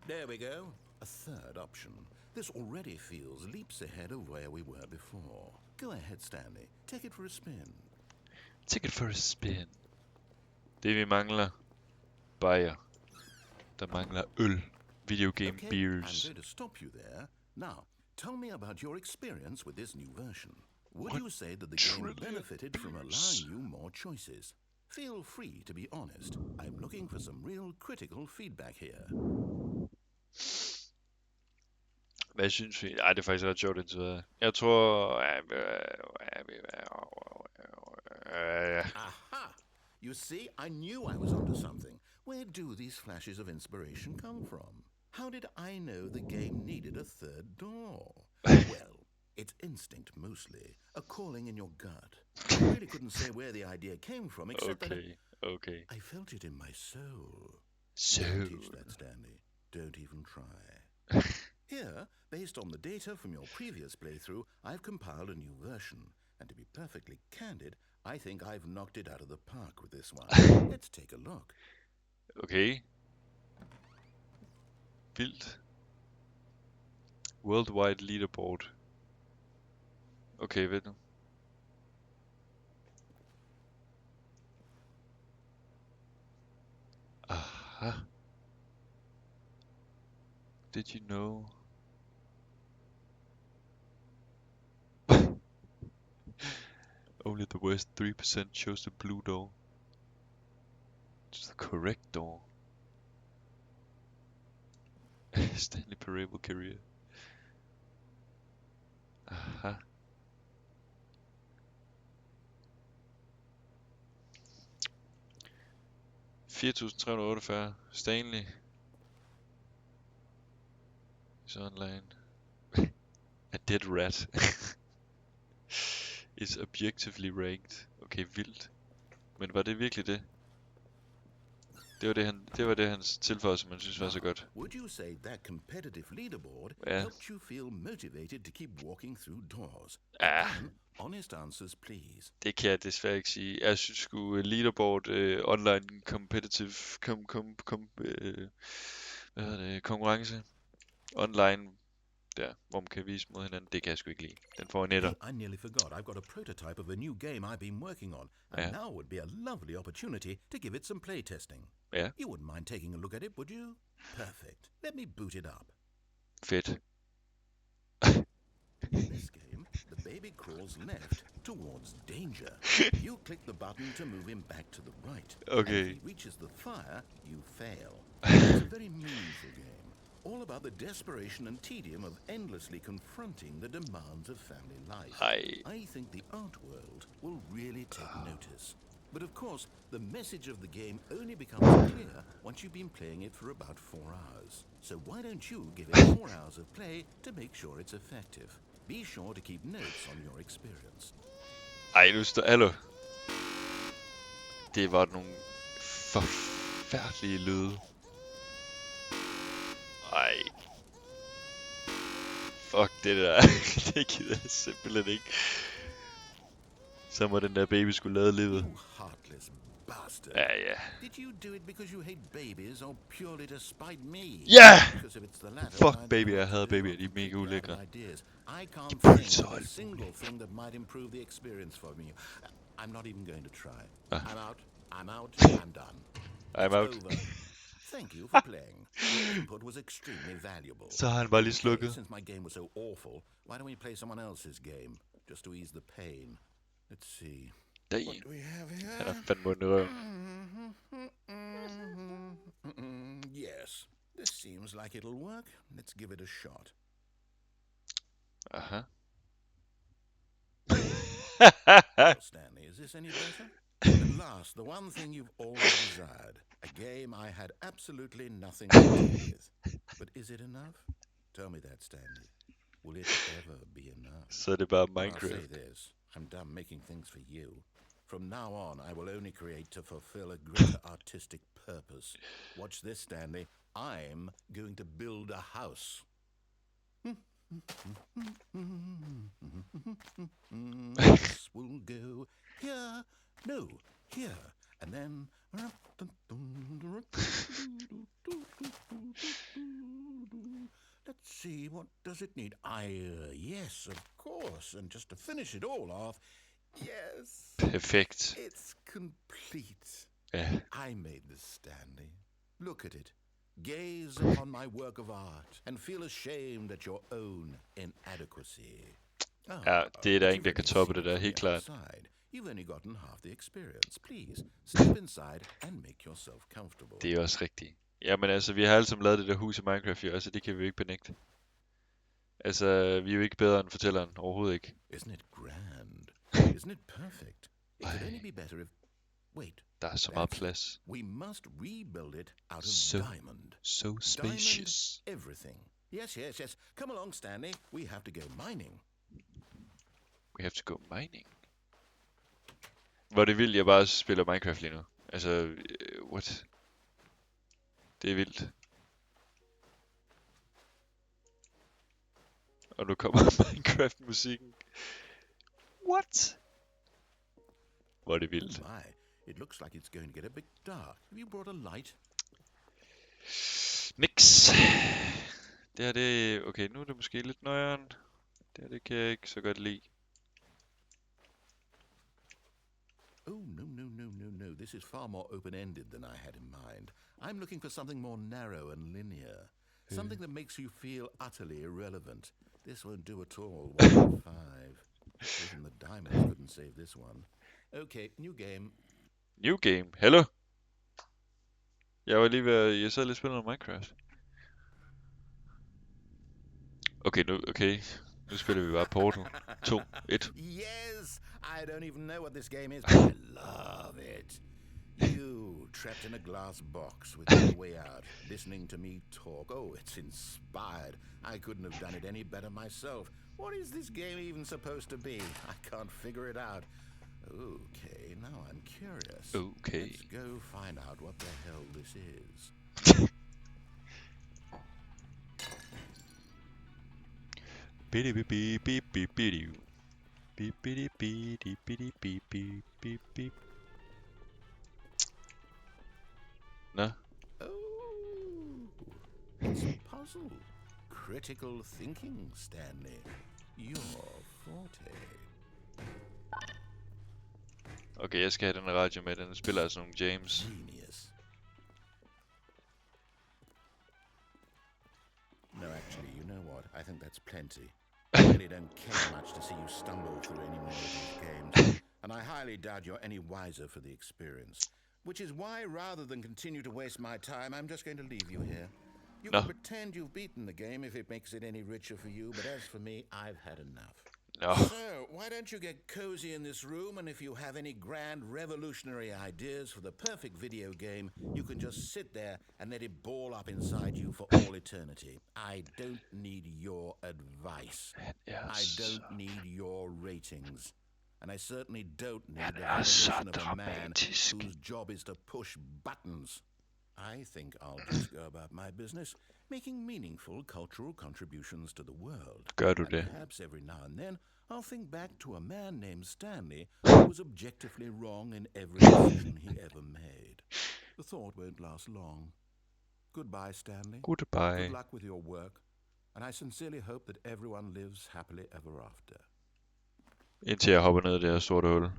There we go. A third option. This already feels leaps ahead of where we were before. Go ahead, Stanley. Take it for a spin. Take it for a spin. Det vi mangler. Bajer. Der mangler øl. Videogame Okay, I'm beers. going to stop you there. Now, tell me about your experience with this new version. Would What you say that the game trillion benefited from beers? allowing you more choices? Feel free to be honest. I'm looking for some real critical feedback here. Hvad synes vi? Ej, det er faktisk ret sjovt indtil videre. Jeg tror... Aha! You see, I knew I was onto something. Where do these flashes of inspiration come from? How did I know the game needed a third door? Well, it's instinct mostly, a calling in your gut. I really couldn't say where the idea came from, except that Okay. I felt it in my soul. So... Don't teach that, Stanley. Don't even try. Here, based on the data from your previous playthrough, I've compiled a new version. And to be perfectly candid, I think I've knocked it out of the park with this one. Let's take a look. Okay. Vildt. Worldwide leaderboard. Okay, ved du. Aha. Did you know? Only the worst 3% chose the blue door. It's the correct door. Stanley Parable career. Aha. $4,348. Stanley. Is online. A dead rat. Is objectively ranked. Okay, vildt. Men var det virkelig det? Det var det hans tilføjelse, man synes var så godt. Would you say that competitive leaderboard Ja. helped you feel motivated to keep walking through doors? Ja, Honest answers, please. det kan jeg desværre ikke sige. Jeg synes sgu leaderboard online competitive hvad hedder det, konkurrence online der, hvor man kan vise mod hinanden, det kan jeg sgu ikke lide. Den får en etter. Hey, I nearly forgot. I've got a prototype of a new game I've been working on, and Yeah. now would be a lovely opportunity to give it some playtesting. Ja, You wouldn't mind taking a look at it, would you? Perfect. Let me boot it up. fedt. In this game, the baby crawls left towards danger. You click the button to move him back to the right. Okay. And if he reaches the fire, you fail. It's a very meaningful game. All about the desperation and tedium of endlessly confronting the demands of family life. Ej, I think the art world will really take notice. But of course, the message of the game only becomes clear once you've been playing it for about 4 hours. So why don't you give it 4 hours of play to make sure it's effective? Be sure to keep notes on your experience. ej, nu står hallo. Det var nogle forfærdelige lyde. Ej. Fuck det der. Det gider jeg simpelthen ikke. Så må den der baby skulle lade livet. You heartless bastard. Ja. Did you do it because you hate babies or purely to spite me? Ja! Because if it's the latter, Fuck I babyer, don't jeg hader do babyer, what de er you mega think you have ulækre. ideas. I can't bryder think sig of a alt single thing that might improve the experience for me. I'm not even going to try. Ah. I'm out, I'm done. I'm It's out. over. Thank you for playing. Your input was extremely valuable. Så har han bare lige Okay, slukket. since my game was so awful, why don't we play someone else's game? Just to ease the pain. Let's see. What Damn. do we have Han here? er fandme ondt i røven. Yes. This seems like it'll work. Let's give it a shot. Aha. Well, Stanley, is this any better? At last, the one thing you've always desired. A game I had absolutely nothing to do with. But is it enough? Tell me that, Stanley. Will it ever be enough? Så er det bare Well, I'll say Minecraft. this. I'm done making things for you. From now on, I will only create to fulfill a greater artistic purpose. Watch this, Stanley. I'm going to build a house. This will go here, no, here, and then... Let's see, what does it need? Yes, of course, and just to finish it all off, yes, Perfekt. it's complete. Ja. I made this, Stanley. Look at it. Gaze upon my work of art and feel ashamed at your own inadequacy. Ja, det er der but ingen, der you've kan only toppe seen det der, from helt the klart. outside. You've only gotten half the experience. Please, step inside and make yourself comfortable. Det er også rigtigt. Jamen altså, vi har alle sammen lavet det der hus i Minecraft, jo, altså det kan vi jo ikke benægte. Altså, vi er jo ikke bedre end fortælleren, overhovedet ikke. Isn't it grand? Isn't it perfect? It could only be better if... Wait, Der er så meget That's- plads. we must rebuild it out of So diamond. So spacious. Everything. Yes. Come along, Stanley. We have to go mining. We have to go mining. Hvor er det vildt, jeg bare spiller Minecraft lige nu. Altså, what? Det er vildt. Og nu kommer Minecraft-musikken. What? Hvor er det vildt. Oh my, it looks like it's going to get a bit dark. Have you brought a light? Nix. Det her, det... Okay, nu er det måske lidt nøjeren. Det her, det kan jeg ikke så godt lide. Oh, no. This is far more open-ended than I had in mind. I'm looking for something more narrow and linear. Something that makes you feel utterly irrelevant. This won't do at all. 1 out of 5. Even the diamonds couldn't save this one. Okay, new game. New game. Hallo? Jeg var lige ved... Jeg sad lige og spillede noget Minecraft. Okay. Nu spiller vi bare Portal 2, 1. Yes! I don't even know what this game is, but I love it. You, trapped in a glass box with no way out, listening to me talk. Oh, it's inspired. I couldn't have done it any better myself. What is this game even supposed to be? I can't figure it out. Okay, now I'm curious. Okay. Let's go find out what the hell this is. Nå, Oh, it's a puzzle. Critical thinking, Stanley. Your forte. okay, jeg skal have den radio med. Den spiller altså nogle James. Genius. No, actually, you know what? I think that's plenty. I really don't care much to see you stumble through any more of these games. And I highly doubt you're any wiser for the experience. Which is why, rather than continue to waste my time, I'm just going to leave you here. You No. can pretend you've beaten the game if it makes it any richer for you, but as for me, I've had enough. Nå, So, why don't you get cozy in this room, and if you have any grand revolutionary ideas for the perfect video game, you can just sit there and let it ball up inside you for all eternity. I don't need your advice. I don't need your ratings. And I certainly don't need the validation of a man whose job is to push buttons. I think I'll just go about my business, making meaningful cultural contributions to the world. gør du And det? perhaps every now and then, I'll think back to a man named Stanley who was objectively wrong in every decision he ever made. The thought won't last long. Goodbye, Stanley. Goodbye. Good luck with your work, and I sincerely hope that everyone lives happily ever after. Indtil jeg hopper ned i det her sorte hul.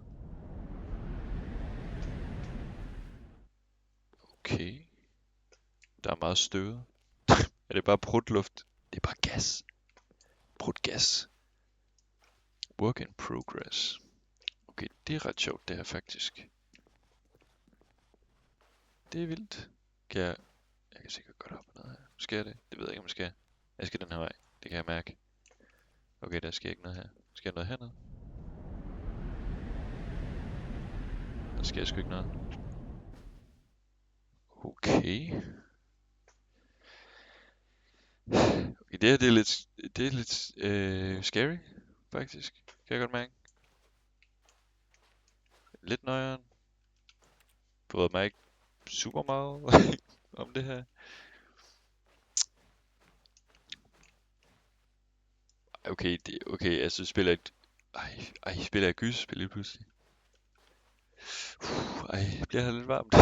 Okay. Der er meget støvet. Er det bare prutluft? Det er bare gas. Prutgas. Work in progress. Okay, det er ret sjovt det her faktisk. Det er vildt. Kan jeg... Jeg kan sikkert godt hoppe ned her. Skal jeg det? Det ved jeg ikke, om jeg skal. Jeg skal den her vej. Det kan jeg mærke. Okay, der sker ikke noget her. Skal jeg noget hernede? Der sker sgu ikke noget. Okay. Okay, det her det er lidt scary, faktisk. Kan jeg godt mærke. Lidt nøjeren. Bryder mig ikke super meget om det her. Okay, okay, altså spiller et... spiller jeg gyserspil lige pludselig. Bliver det lidt varmt?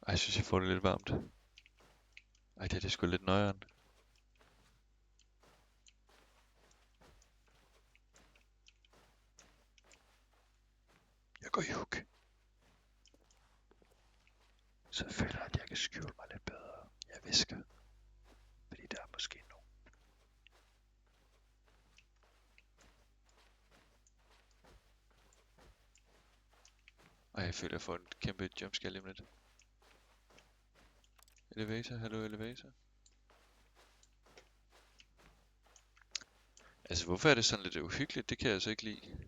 Jeg synes jeg får det lidt varmt. Det er sgu lidt nøjeren. Jeg går i hook. Så jeg føler, at jeg kan skjule mig lidt bedre. Jeg visker. Fordi der er måske nogen. Jeg føler, jeg får en kæmpe jumpscare lige om lidt. Elevator, hallo elevator. Altså, hvorfor er det sådan lidt uhyggeligt? Det kan jeg altså ikke lide.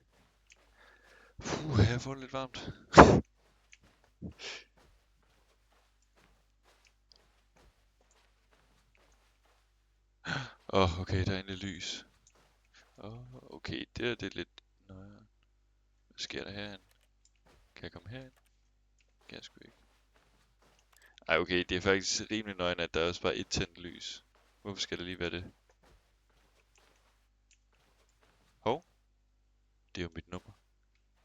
Jeg får det lidt varmt. Okay, der er endelig lys. Okay, det er lidt... Hvad sker der herhen? Kan jeg komme herhen? Kan jeg sgu ikke. Okay, det er faktisk rimelig nøgen, at der er også bare et tændt lys. Hvorfor skal der lige være det? Hov. Det er jo mit nummer.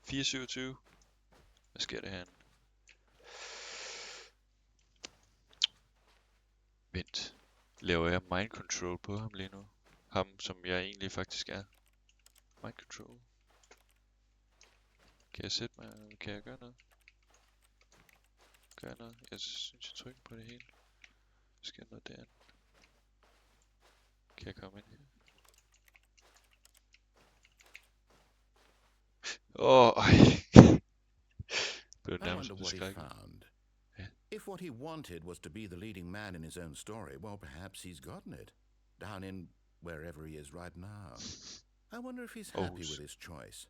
427. Hvad sker der herhen? Vent. Laver jeg mind control på ham lige nu? Ham, som jeg egentlig faktisk er. Mind control. Kan jeg sætte mig? Kan jeg gøre noget? Gør noget? Jeg synes, jeg trykker på det hele. Skal noget derinde? Kan jeg komme ind her? I wonder what he found. Yeah. If what he wanted was to be the leading man in his own story, well, perhaps he's gotten it. Down in wherever he is right now. I wonder if he's happy with his choice.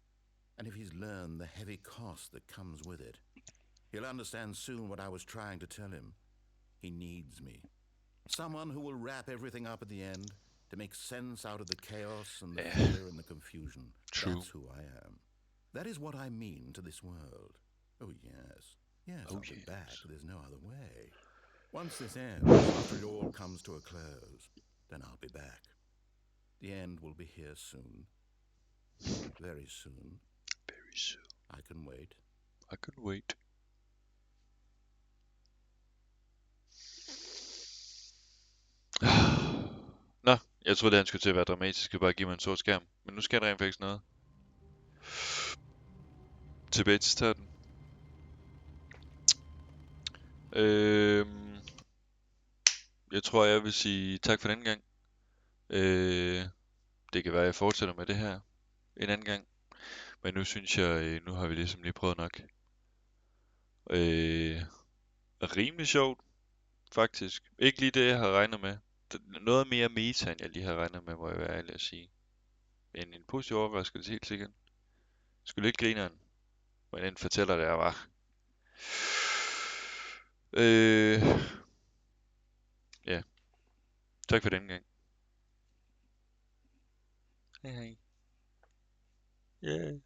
And if he's learned the heavy cost that comes with it. He'll understand soon what I was trying to tell him. He needs me. Someone who will wrap everything up at the end to make sense out of the chaos and the fear and the confusion. True. That's who I am. That is what I mean to this world. Oh, yes. Yes, I'll be back. There's no other way. Once this ends, after it all comes to a close, then I'll be back. The end will be here soon. Very soon. Very soon. I can wait. I can wait. Nå, jeg troede, han skulle til at være dramatisk og bare give mig en sort skærm. Men nu sker der rent faktisk noget. Tilbage til starten. Jeg tror, jeg vil sige tak for den gang. Det kan være, at jeg fortsætter med det her en anden gang. Men nu synes jeg, nu har vi ligesom lige prøvet nok. Rimelig sjovt, faktisk. Ikke lige det, jeg har regnet med. Noget mere meta, end jeg lige har regnet med, må jeg være ærlig at sige. En positiv overraskelse, helt sikkert. Skulle lidt grineren. Men den fortæller det, jeg var. Ja. Tak for den gang. Hej hej. Yeah.